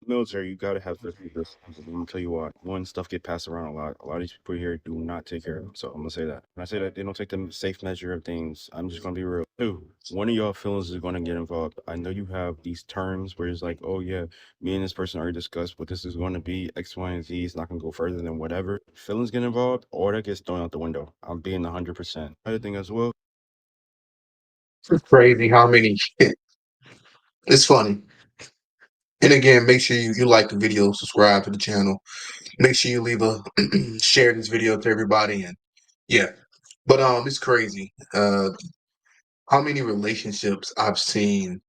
Military, you gotta have this. I'm gonna tell you why. One, stuff get passed around a lot. A lot of these people here do not take care of them. So I'm gonna say that. When I say that they don't take the safe measure of things, I'm just gonna be real. Two, one of y'all feelings is gonna get involved. I know you have these terms where it's like, oh yeah, me and this person already discussed what this is gonna be, X, Y, and Z. It's not gonna go further than whatever. Feelings get involved, all that gets thrown out the window. I'm being 100%. Other thing as well. It's crazy how many. It's funny. And again, make sure you like the video, subscribe to the channel. Make sure you leave a share this video to everybody, and yeah. But it's crazy. How many relationships I've seen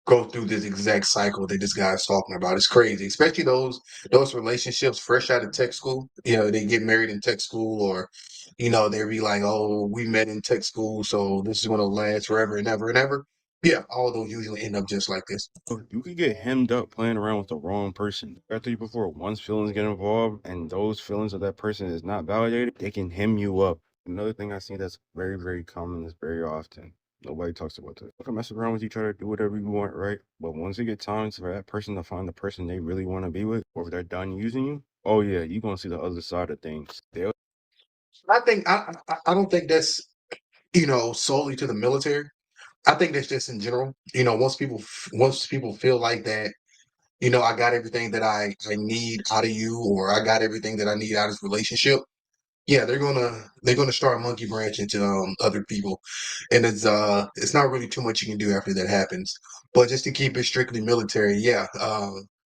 go through this exact cycle that this guy's talking about. It's crazy, especially those relationships fresh out of tech school. You know, they get married in tech school, or they be like, "Oh, we met in tech school, so this is going to last forever and ever and ever." Yeah, all of those usually end up just like this. You could get hemmed up playing around with the wrong person. I told you before, once feelings get involved and those feelings of that person is not validated, they can hem you up. Another thing I see that's very, very common is very often. Nobody talks about this. You can mess around with each other, do whatever you want, right? But once it gets time for that person to find the person they really want to be with, or if they're done using you, oh yeah, you're gonna see the other side of things. I don't think that's solely to the military. I think that's just in general. Once people feel like that, I got everything that I need out of you, or I got everything that I need out of this relationship. Yeah, they're gonna start monkey branching to other people, and it's not really too much you can do after that happens. But just to keep it strictly military, yeah,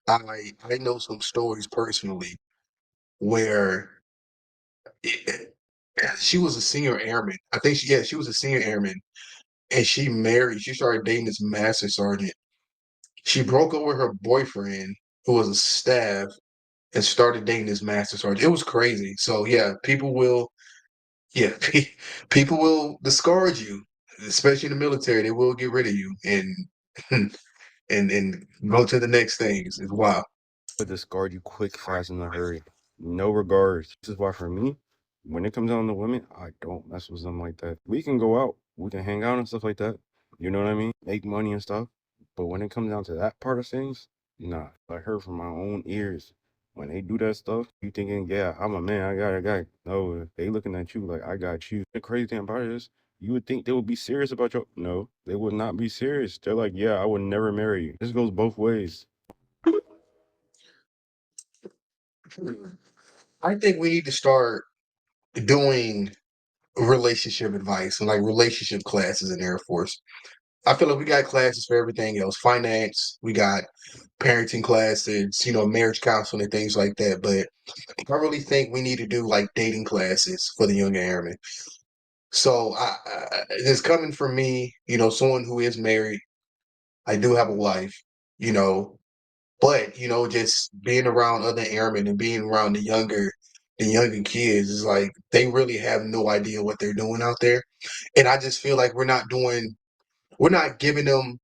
I know some stories personally where she was a senior airman. I think she was a senior airman, and she started dating this master sergeant. She broke up with her boyfriend, who was a staff, and started dating this master sergeant. It was crazy. So yeah, yeah, people will discard you, especially in the military. They will get rid of you and and go to the next things. It's wild. But discard you quick, fast, in a hurry. No regards. This is why for me, when it comes down to women, I don't mess with them like that. We can go out, we can hang out and stuff like that. You know what I mean? Make money and stuff. But when it comes down to that part of things, nah. I heard from my own ears. When they do that stuff, you thinking, yeah, I'm a man, I got a guy. No, they looking at you like I got you. The crazy thing about it is, you would think they would be serious about your. No, they would not be serious. They're like, yeah, I would never marry you. This goes both ways. I think we need to start doing relationship advice and like relationship classes in the Air Force. I feel like we got classes for everything else. Finance, we got parenting classes, marriage counseling and things like that. But I really think we need to do like dating classes for the younger airmen. So it's coming from me, someone who is married. I do have a wife, you know, but just being around other airmen and being around the younger kids is like they really have no idea what they're doing out there. And I just feel like we're not giving them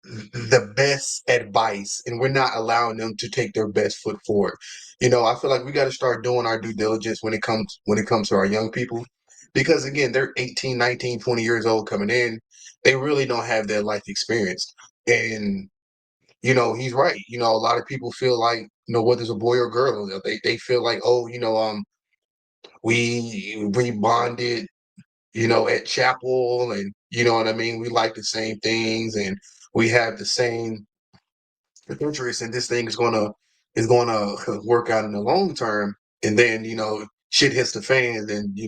the best advice, and we're not allowing them to take their best foot forward. I feel like we got to start doing our due diligence when it comes to our young people, because again, they're 18, 19, 20 years old coming in. They really don't have that life experience. And he's right. A lot of people feel like, whether it's a boy or girl, they feel like, oh, we bonded, at chapel, and you know what I mean? We like the same things, and we have the same interest, and this thing is gonna work out in the long term. And then, shit hits the fan, and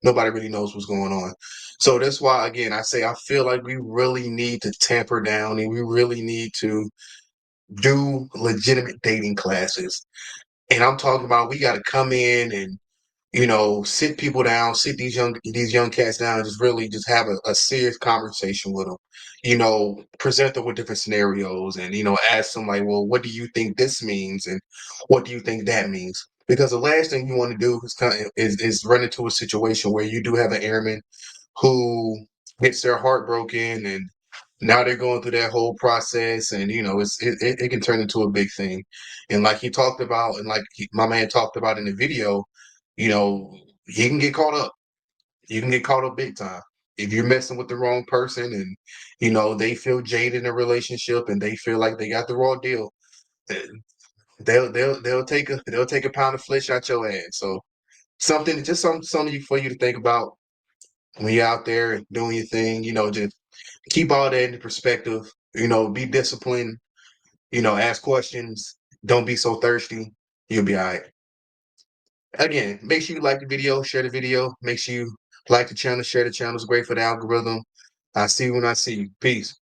nobody really knows what's going on. So that's why, again, I say I feel like we really need to tamper down, and we really need to do legitimate dating classes. And I'm talking about we got to come in and sit people down, sit these young cats down, and just really just have a serious conversation with them. Present them with different scenarios, and ask them like, well, what do you think this means, and what do you think that means? Because the last thing you want to do is run into a situation where you do have an airman who gets their heart broken, and now they're going through that whole process, and it can turn into a big thing. And like he talked about, and like my man talked about in the video, you know he can get caught up. You can get caught up big time if you're messing with the wrong person, and they feel jaded in a relationship, and they feel like they got the raw deal. they'll take a pound of flesh out your ass. So something for you to think about when you're out there doing your thing. Just keep all that in perspective. Be disciplined. Ask questions. Don't be so thirsty. You'll be all right. Again, make sure you like the video, share the video. Make sure you like the channel, share the channel. It's great for the algorithm. I see you when I see you. Peace.